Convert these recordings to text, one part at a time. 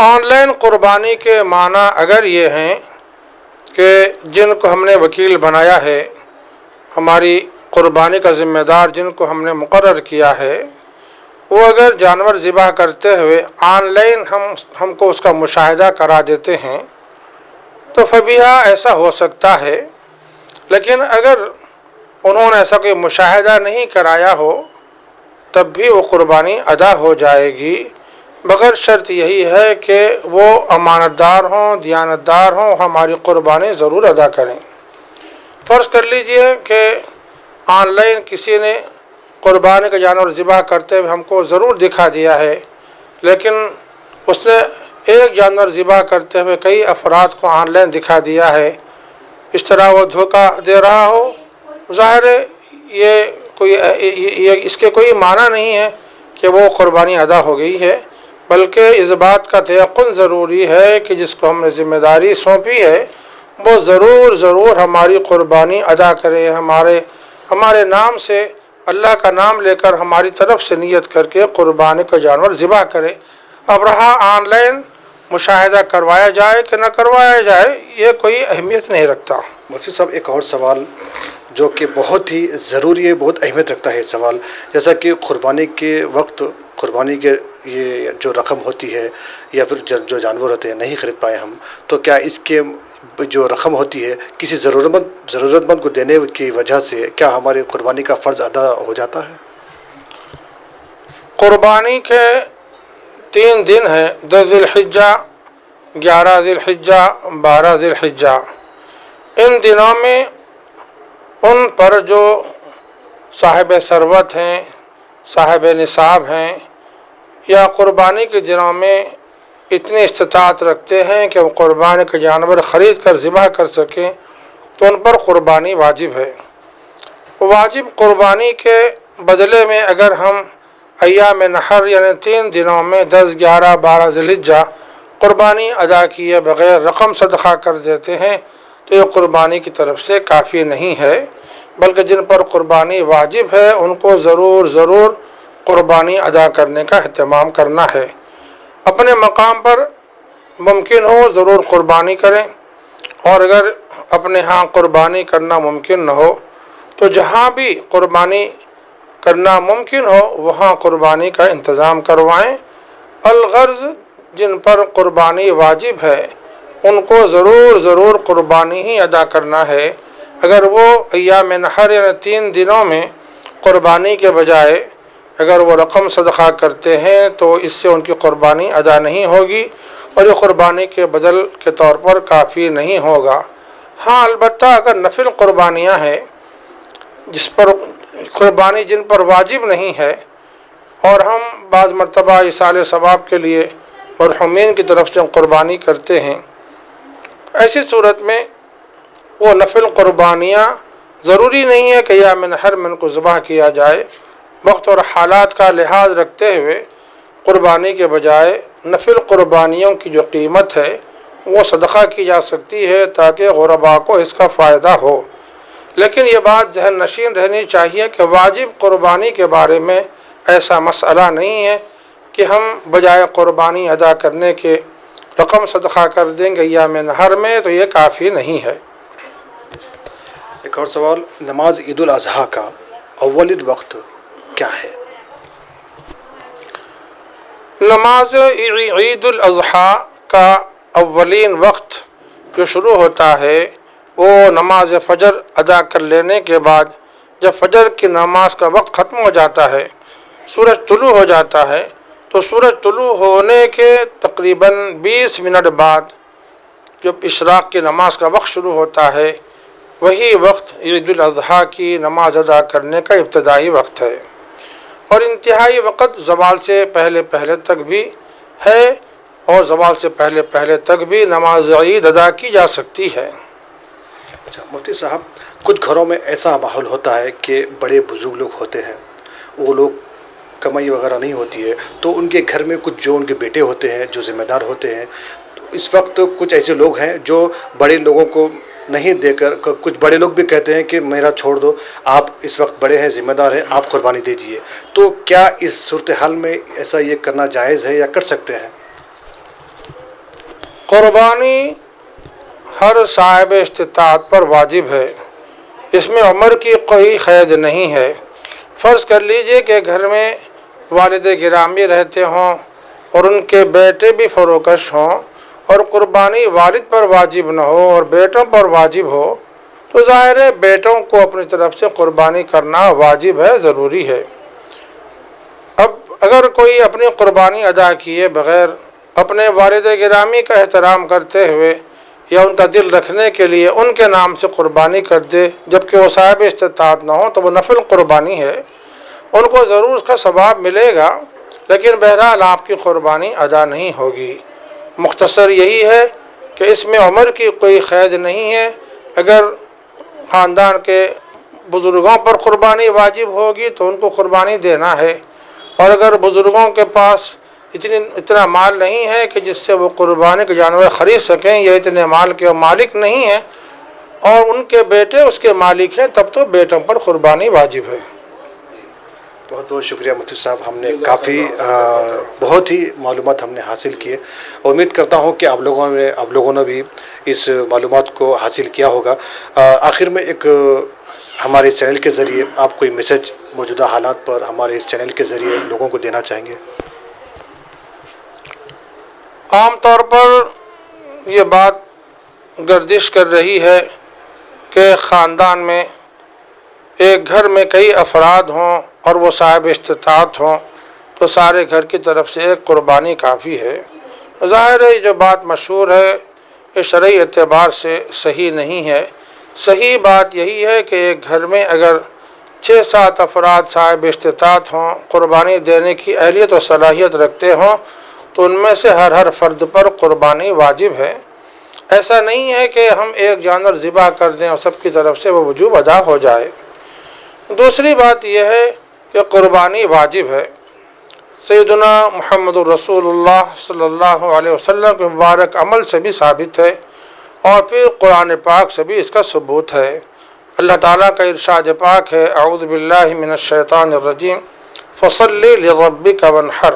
On line قربانی کے معنی اگر یہ ہیں کہ جن کو ہم نے وکیل بنایا ہے، ہماری قربانی کا ذمہ دار جن کو ہم نے مقرر کیا ہے، وہ اگر جانور ذبح کرتے ہوئے آن لائن ہم کو اس کا مشاہدہ کرا دیتے ہیں تو فبیہا ایسا ہو سکتا ہے، لیکن اگر انہوں نے ایسا کوئی مشاہدہ نہیں کرایا ہو تب بھی وہ قربانی ادا ہو جائے گی، مگر شرط یہی ہے کہ وہ امانت دار ہوں، دیانت دار ہوں، ہماری قربانی ضرور ادا کریں۔ فرض کر لیجئے کہ آن لائن کسی نے قربانی کا جانور ذبح کرتے ہوئے ہم کو ضرور دکھا دیا ہے، لیکن اس نے ایک جانور ذبح کرتے ہوئے کئی افراد کو آن لائن دکھا دیا ہے، اس طرح وہ دھوکہ دے رہا ہو، ظاہر ہے یہ اس کے کوئی معنی نہیں ہے کہ وہ قربانی ادا ہو گئی ہے، بلکہ اس بات کا تیقن ضروری ہے کہ جس کو ہم نے ذمہ داری سونپی ہے وہ ضرور ہماری قربانی ادا کرے، ہمارے نام سے، اللہ کا نام لے کر ہماری طرف سے نیت کر کے قربانی کا جانور ذبح کرے۔ اب رہا آن لائن مشاہدہ کروایا جائے کہ نہ کروایا جائے، یہ کوئی اہمیت نہیں رکھتا۔ مفتی صاحب، ایک اور سوال جو کہ بہت ہی ضروری ہے، بہت اہمیت رکھتا ہے سوال، جیسا کہ قربانی کے وقت قربانی کے یہ جو رقم ہوتی ہے یا پھر جو جانور ہوتے ہیں نہیں خرید پائے ہم، تو کیا اس کے جو رقم ہوتی ہے کسی ضرورت مند کو دینے کی وجہ سے کیا ہماری قربانی کا فرض ادا ہو جاتا ہے؟ قربانی کے 3 دن ہیں، 10 ذی الحجہ، 11 ذی الحجہ، 12 ذی الحجہ۔ ان دنوں میں ان پر جو صاحب ثروت ہیں، صاحب نصاب ہیں، یا قربانی کے دنوں میں اتنی استطاعت رکھتے ہیں کہ وہ قربانی کے جانور خرید کر ذبح کر سکیں تو ان پر قربانی واجب ہے۔ واجب قربانی کے بدلے میں اگر ہم ایام نحر یعنی 3 دنوں میں 10، 11، 12 ذی الحجہ قربانی ادا کیے بغیر رقم صدقہ کر دیتے ہیں تو یہ قربانی کی طرف سے کافی نہیں ہے، بلکہ جن پر قربانی واجب ہے ان کو ضرور قربانی ادا کرنے کا اہتمام کرنا ہے۔ اپنے مقام پر ممکن ہو ضرور قربانی کریں، اور اگر اپنے ہاں قربانی کرنا ممکن نہ ہو تو جہاں بھی قربانی کرنا ممکن ہو وہاں قربانی کا انتظام کروائیں۔ الغرض جن پر قربانی واجب ہے ان کو ضرور قربانی ہی ادا کرنا ہے۔ اگر وہ ایام نحر یعنی 3 دنوں میں قربانی کے بجائے اگر وہ رقم صدقہ کرتے ہیں تو اس سے ان کی قربانی ادا نہیں ہوگی اور یہ قربانی کے بدل کے طور پر کافی نہیں ہوگا۔ ہاں البتہ اگر نفل قربانیاں ہیں جس پر قربانی جن پر واجب نہیں ہے اور ہم بعض مرتبہ ایصال ثواب کے لیے مرحومین کی طرف سے قربانی کرتے ہیں، ایسی صورت میں وہ نفل قربانیاں ضروری نہیں ہے کہ ایام نحر میں ان کو ذبح کیا جائے۔ وقت اور حالات کا لحاظ رکھتے ہوئے قربانی کے بجائے نفل قربانیوں کی جو قیمت ہے وہ صدقہ کی جا سکتی ہے تاکہ غرباء کو اس کا فائدہ ہو۔ لیکن یہ بات ذہن نشین رہنی چاہیے کہ واجب قربانی کے بارے میں ایسا مسئلہ نہیں ہے کہ ہم بجائے قربانی ادا کرنے کے رقم صدقہ کر دیں گے ایام نحر میں، تو یہ کافی نہیں ہے۔ ایک اور سوال، نماز عید الاضحیٰ کا اول وقت کیا ہے؟ نماز عید الاضحیٰ کا اولین وقت جو شروع ہوتا ہے وہ نماز فجر ادا کر لینے کے بعد جب فجر کی نماز کا وقت ختم ہو جاتا ہے، سورج طلوع ہو جاتا ہے، تو سورج طلوع ہونے کے تقریباً 20 منٹ بعد جب اشراق کی نماز کا وقت شروع ہوتا ہے وہی وقت عید الاضحیٰ کی نماز ادا کرنے کا ابتدائی وقت ہے، اور انتہائی وقت زوال سے پہلے تک بھی ہے، اور زوال سے پہلے تک بھی نماز عید ادا کی جا سکتی ہے۔ اچھا مفتی صاحب، کچھ گھروں میں ایسا ماحول ہوتا ہے کہ بڑے بزرگ لوگ ہوتے ہیں، وہ لوگ کمائی وغیرہ نہیں ہوتی ہے، تو ان کے گھر میں کچھ جو ان کے بیٹے ہوتے ہیں جو ذمہ دار ہوتے ہیں، تو اس وقت کچھ ایسے لوگ ہیں جو بڑے لوگوں کو نہیں دے کر، کچھ بڑے لوگ بھی کہتے ہیں کہ میرا چھوڑ دو، آپ اس وقت بڑے ہیں، ذمہ دار ہیں، آپ قربانی دے دیجیے، تو کیا اس صورتحال میں ایسا یہ کرنا جائز ہے یا کر سکتے ہیں؟ قربانی ہر صاحب استطاعت پر واجب ہے، اس میں عمر کی کوئی قید نہیں ہے۔ فرض کر لیجئے کہ گھر میں والد گرامی رہتے ہوں اور ان کے بیٹے بھی فروکش ہوں اور قربانی والد پر واجب نہ ہو اور بیٹوں پر واجب ہو، تو ظاہر ہے بیٹوں کو اپنی طرف سے قربانی کرنا واجب ہے، ضروری ہے۔ اب اگر کوئی اپنی قربانی ادا کیے بغیر اپنے والد گرامی کا احترام کرتے ہوئے یا ان کا دل رکھنے کے لیے ان کے نام سے قربانی کر دے جبکہ وہ صاحب استطاعت نہ ہو، تو وہ نفل قربانی ہے، ان کو ضرور اس کا ثواب ملے گا، لیکن بہرحال آپ کی قربانی ادا نہیں ہوگی۔ مختصر یہی ہے کہ اس میں عمر کی کوئی قید نہیں ہے۔ اگر خاندان کے بزرگوں پر قربانی واجب ہوگی تو ان کو قربانی دینا ہے، اور اگر بزرگوں کے پاس اتنا مال نہیں ہے کہ جس سے وہ قربانی کے جانور خرید سکیں یا اتنے مال کے مالک نہیں ہیں اور ان کے بیٹے اس کے مالک ہیں، تب تو بیٹوں پر قربانی واجب ہے۔ بہت بہت شکریہ مفتی صاحب، ہم نے کافی بہت ہی معلومات ہم نے حاصل کیے۔ امید کرتا ہوں کہ آپ لوگوں نے بھی اس معلومات کو حاصل کیا ہوگا۔ آخر میں ایک ہمارے اس چینل کے ذریعے آپ کوئی میسج موجودہ حالات پر ہمارے اس چینل کے ذریعے لوگوں کو دینا چاہیں گے؟ عام طور پر یہ بات گردش کر رہی ہے کہ خاندان میں ایک گھر میں کئی افراد ہوں اور وہ صاحب استطاعت ہوں تو سارے گھر کی طرف سے ایک قربانی کافی ہے۔ ظاہر ہے یہ جو بات مشہور ہے یہ شرعی اعتبار سے صحیح نہیں ہے۔ صحیح بات یہی ہے کہ ایک گھر میں اگر 6-7 افراد صاحب استطاعت ہوں، قربانی دینے کی اہلیت و صلاحیت رکھتے ہوں، تو ان میں سے ہر فرد پر قربانی واجب ہے۔ ایسا نہیں ہے کہ ہم ایک جانور ذبح کر دیں اور سب کی طرف سے وہ وجوب ادا ہو جائے۔ دوسری بات یہ ہے کہ قربانی واجب ہے۔ سیدنا محمد رسول اللہ صلی اللہ علیہ وسلم کے مبارک عمل سے بھی ثابت ہے اور پھر قرآن پاک سے بھی اس کا ثبوت ہے۔ اللہ تعالیٰ کا ارشاد پاک ہے، اعوذ باللہ من الشیطان الرجیم، فصل لربک وانحر۔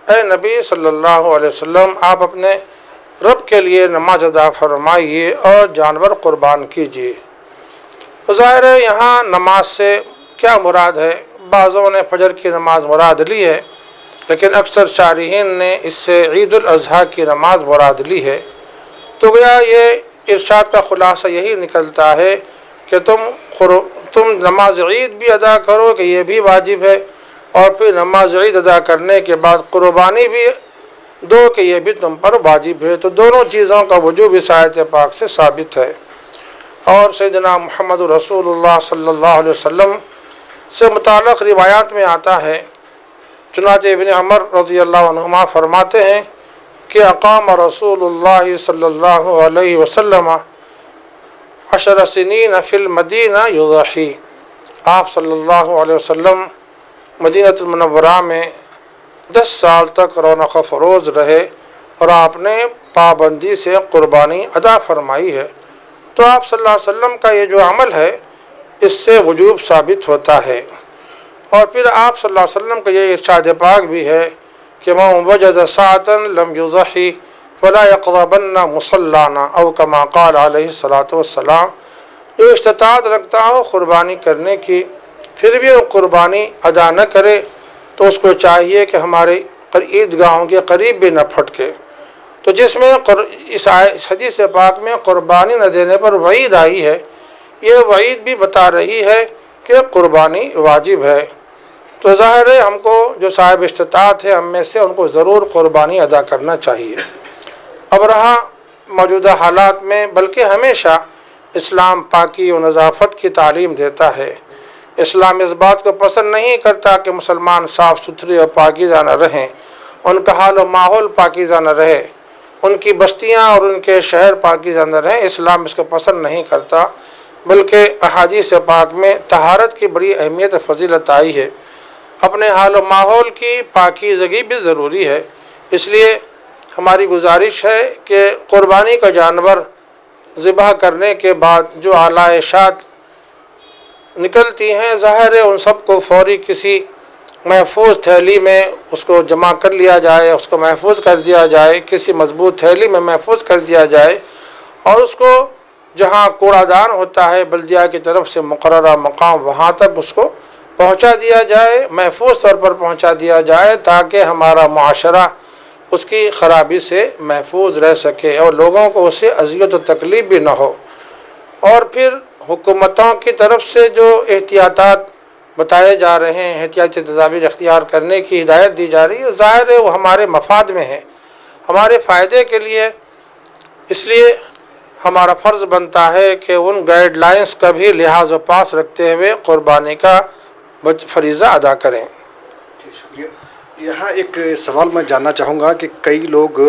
اے نبی صلی اللہ علیہ وسلم، آپ اپنے رب کے لیے نماز ادا فرمائیے اور جانور قربان کیجیے۔ ظاہر ہے یہاں نماز سے کیا مراد ہے؟ بعضوں نے فجر کی نماز مراد لی ہے، لیکن اکثر شارحین نے اس سے عید الاضحیٰ کی نماز مراد لی ہے۔ تو گویا یہ ارشاد کا خلاصہ یہی نکلتا ہے کہ تم نماز عید بھی ادا کرو کہ یہ بھی واجب ہے، اور پھر نماز عید ادا کرنے کے بعد قربانی بھی دو کہ یہ بھی تم پر واجب ہے۔ تو دونوں چیزوں کا وجوب اس آیت پاک سے ثابت ہے۔ اور سیدنا محمد رسول اللہ صلی اللہ علیہ وسلم سے متعلق روایات میں آتا ہے، چنانچہ ابن عمر رضی اللہ عنہما فرماتے ہیں کہ اقام رسول اللہ صلی اللہ علیہ وسلم 10 سنین فی المدینہ یضحی۔ آپ صلی اللہ علیہ وسلم مدینہ المنورہ میں 10 سال تک رونق فروز رہے اور آپ نے پابندی سے قربانی ادا فرمائی ہے۔ تو آپ صلی اللہ علیہ وسلم کا یہ جو عمل ہے اس سے وجوب ثابت ہوتا ہے۔ اور پھر آپ صلی اللہ علیہ وسلم کا یہ ارشاد پاک بھی ہے کہ من وجد ساعة لم یضحی فلا یقربن مصلانا، او کما قال علیہ الصلاۃ والسلام۔ جو استطاعت رکھتا ہو قربانی کرنے کی پھر بھی وہ قربانی ادا نہ کرے تو اس کو چاہیے کہ ہمارے عیدگاہوں کے قریب بھی نہ پھٹکے۔ تو جس میں اس حدیث پاک میں قربانی نہ دینے پر وعید آئی ہے، یہ وعید بھی بتا رہی ہے کہ قربانی واجب ہے۔ تو ظاہر ہے ہم کو جو صاحب استطاعت ہے ہم میں سے ان کو ضرور قربانی ادا کرنا چاہیے۔ اب رہا موجودہ حالات میں، بلکہ ہمیشہ اسلام پاکی و نظافت کی تعلیم دیتا ہے۔ اسلام اس بات کو پسند نہیں کرتا کہ مسلمان صاف ستھرے اور پاکیزہ نہ رہیں، ان کا حال و ماحول پاکیزہ نہ رہے، ان کی بستیاں اور ان کے شہر پاکیزہ نہ رہیں۔ اسلام اس کو پسند نہیں کرتا، بلکہ احادیث پاک میں طہارت کی بڑی اہمیت و فضیلت آئی ہے۔ اپنے حال و ماحول کی پاکیزگی بھی ضروری ہے۔ اس لیے ہماری گزارش ہے کہ قربانی کا جانور ذبح کرنے کے بعد جو علائشات نکلتی ہیں، ظاہر ہے ان سب کو فوری کسی محفوظ تھیلی میں اس کو جمع کر لیا جائے، اس کو محفوظ کر دیا جائے، کسی مضبوط تھیلی میں محفوظ کر دیا جائے، اور اس کو جہاں کوڑا دان ہوتا ہے بلدیہ کی طرف سے مقررہ مقام وہاں تک اس کو پہنچا دیا جائے، محفوظ طور پر پہنچا دیا جائے، تاکہ ہمارا معاشرہ اس کی خرابی سے محفوظ رہ سکے اور لوگوں کو اس سے اذیت و تکلیف بھی نہ ہو۔ اور پھر حکومتوں کی طرف سے جو احتیاطات بتائے جا رہے ہیں، احتیاطی تدابیر اختیار کرنے کی ہدایت دی جا رہی ہے، ظاہر ہے وہ ہمارے مفاد میں ہے، ہمارے فائدے کے لیے، اس لیے ہمارا فرض بنتا ہے کہ ان گائیڈ لائنز کا بھی لحاظ و پاس رکھتے ہوئے قربانی کا فریضہ ادا کریں۔ شکریہ۔ یہاں ایک سوال میں جاننا چاہوں گا کہ کئی لوگ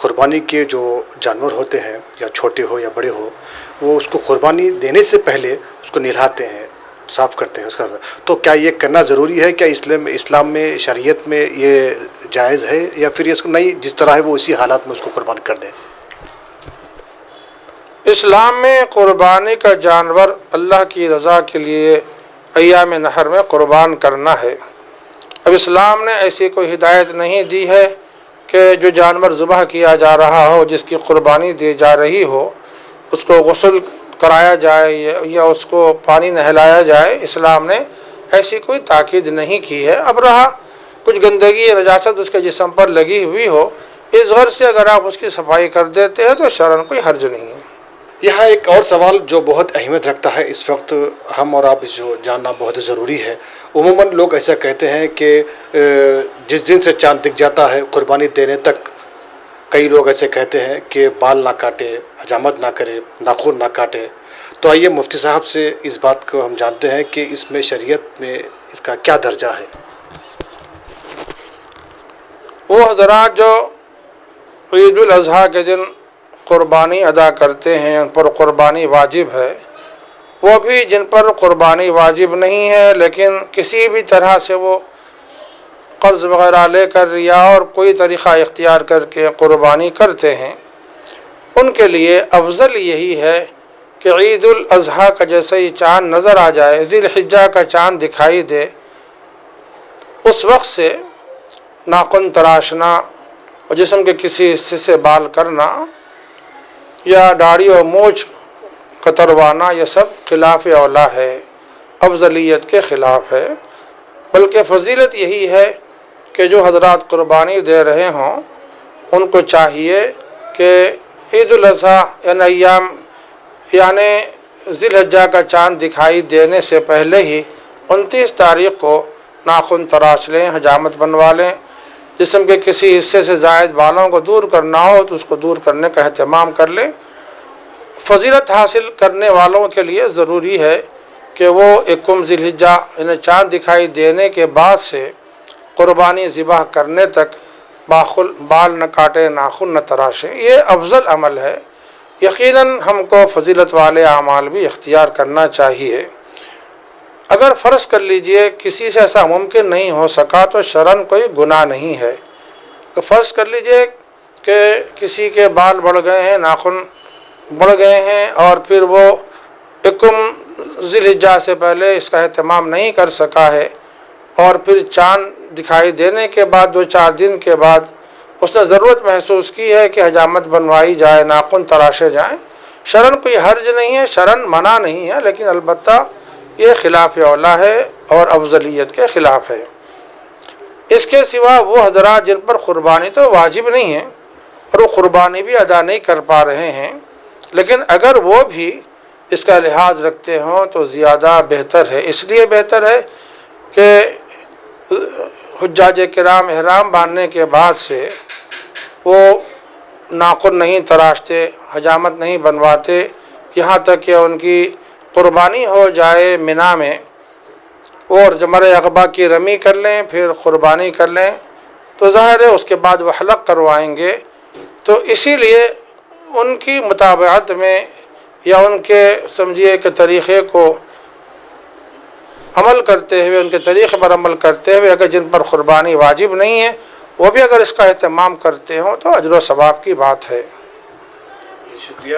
قربانی کے جو جانور ہوتے ہیں، یا چھوٹے ہو یا بڑے ہو، وہ اس کو قربانی دینے سے پہلے اس کو نہلاتے ہیں، صاف کرتے ہیں اس کا، تو کیا یہ کرنا ضروری ہے؟ کیا اسلام میں شریعت میں یہ جائز ہے، یا پھر اس کو نہیں جس طرح ہے وہ اسی حالات میں اس کو قربان کر دیں؟ اسلام میں قربانی کا جانور اللہ کی رضا کے لیے ایام نحر میں قربان کرنا ہے۔ اب اسلام نے ایسی کوئی ہدایت نہیں دی ہے کہ جو جانور ذبح کیا جا رہا ہو، جس کی قربانی دی جا رہی ہو، اس کو غسل کرایا جائے یا اس کو پانی نہلایا جائے۔ اسلام نے ایسی کوئی تاکید نہیں کی ہے۔ اب رہا کچھ گندگی یا نجاست اس کے جسم پر لگی ہوئی ہو، اس غرض سے اگر آپ اس کی صفائی کر دیتے ہیں تو شرعاً کوئی حرج نہیں ہے۔ یہاں ایک اور سوال جو بہت اہمیت رکھتا ہے اس وقت، ہم اور آپ جو جاننا بہت ضروری ہے۔ عموماً لوگ ایسا کہتے ہیں کہ جس دن سے چاند دکھ جاتا ہے قربانی دینے تک، کئی لوگ ایسے کہتے ہیں کہ بال نہ کاٹے، حجامت نہ کرے، ناخن نہ کاٹے۔ تو آئیے مفتی صاحب سے اس بات کو ہم جانتے ہیں کہ اس میں شریعت میں اس کا کیا درجہ ہے۔ وہ حضرات جو عید الاضحیٰ کے دن قربانی ادا کرتے ہیں، ان پر قربانی واجب ہے، وہ بھی جن پر قربانی واجب نہیں ہے لیکن کسی بھی طرح سے وہ قرض وغیرہ لے کر یا اور کوئی طریقہ اختیار کر کے قربانی کرتے ہیں، ان کے لیے افضل یہی ہے کہ عید الاضحیٰ کا جیسے ہی چاند نظر آ جائے، ذی الحجہ کا چاند دکھائی دے، اس وقت سے ناخن تراشنا اور جسم کے کسی حصے سے بال کرنا یا داڑھی اور مونچھ کتروانا، یہ سب خلاف اولا ہے، افضلیت کے خلاف ہے۔ بلکہ فضیلت یہی ہے کہ جو حضرات قربانی دے رہے ہوں ان کو چاہیے کہ عید الاضحیٰ یعنی ذی الحجہ کا چاند دکھائی دینے سے پہلے ہی 29 تاریخ کو ناخن تراش لیں، حجامت بنوا لیں، جسم کے کسی حصے سے زائد بالوں کو دور کرنا ہو تو اس کو دور کرنے کا اہتمام کر لیں۔ فضیلت حاصل کرنے والوں کے لیے ضروری ہے کہ وہ 21 ذی الحجہ یعنی چاند دکھائی دینے کے بعد سے قربانی ذبح کرنے تک بال نہ کاٹے، ناخن نہ تراشیں۔ یہ افضل عمل ہے۔ یقیناً ہم کو فضیلت والے اعمال بھی اختیار کرنا چاہیے۔ اگر فرض کر لیجئے کسی سے ایسا ممکن نہیں ہو سکا تو شرعاً کوئی گناہ نہیں ہے۔ تو فرض کر لیجئے کہ کسی کے بال بڑھ گئے ہیں، ناخن بڑھ گئے ہیں، اور پھر وہ 21 ذی الحجہ سے پہلے اس کا اہتمام نہیں کر سکا ہے، اور پھر چاند دکھائی دینے کے بعد 2-4 دن کے بعد اس نے ضرورت محسوس کی ہے کہ حجامت بنوائی جائے، ناخن تراشے جائیں، شرعاً کوئی حرج نہیں ہے، شرعاً منع نہیں ہے، لیکن البتہ یہ خلاف اولا ہے اور افضلیت کے خلاف ہے۔ اس کے سوا وہ حضرات جن پر قربانی تو واجب نہیں ہے اور وہ قربانی بھی ادا نہیں کر پا رہے ہیں، لیکن اگر وہ بھی اس کا لحاظ رکھتے ہوں تو زیادہ بہتر ہے۔ اس لیے بہتر ہے کہ حجاج کرام احرام باندھنے کے بعد سے وہ ناخن نہیں تراشتے، حجامت نہیں بنواتے، یہاں تک کہ ان کی قربانی ہو جائے منا میں، اور جمرہ عقبہ کی رمی کر لیں، پھر قربانی کر لیں، تو ظاہر ہے اس کے بعد وہ حلق کروائیں گے۔ تو اسی لیے ان کی مطابقت میں یا ان کے سمجھیے کہ طریقے کو عمل کرتے ہوئے، ان کے طریقے پر عمل کرتے ہوئے، اگر جن پر قربانی واجب نہیں ہے وہ بھی اگر اس کا اہتمام کرتے ہوں تو اجر و ثواب کی بات ہے۔ شکریہ۔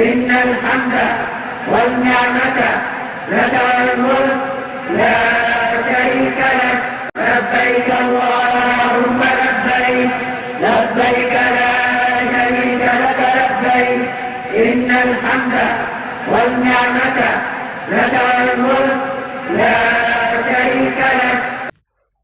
إن الحمد والنعمة لك والملك لا شريك لك لبيك اللهم لبيك لبيك لا شريك لك لبيك إن الحمد والنعمة لك والملك لا شريك لك।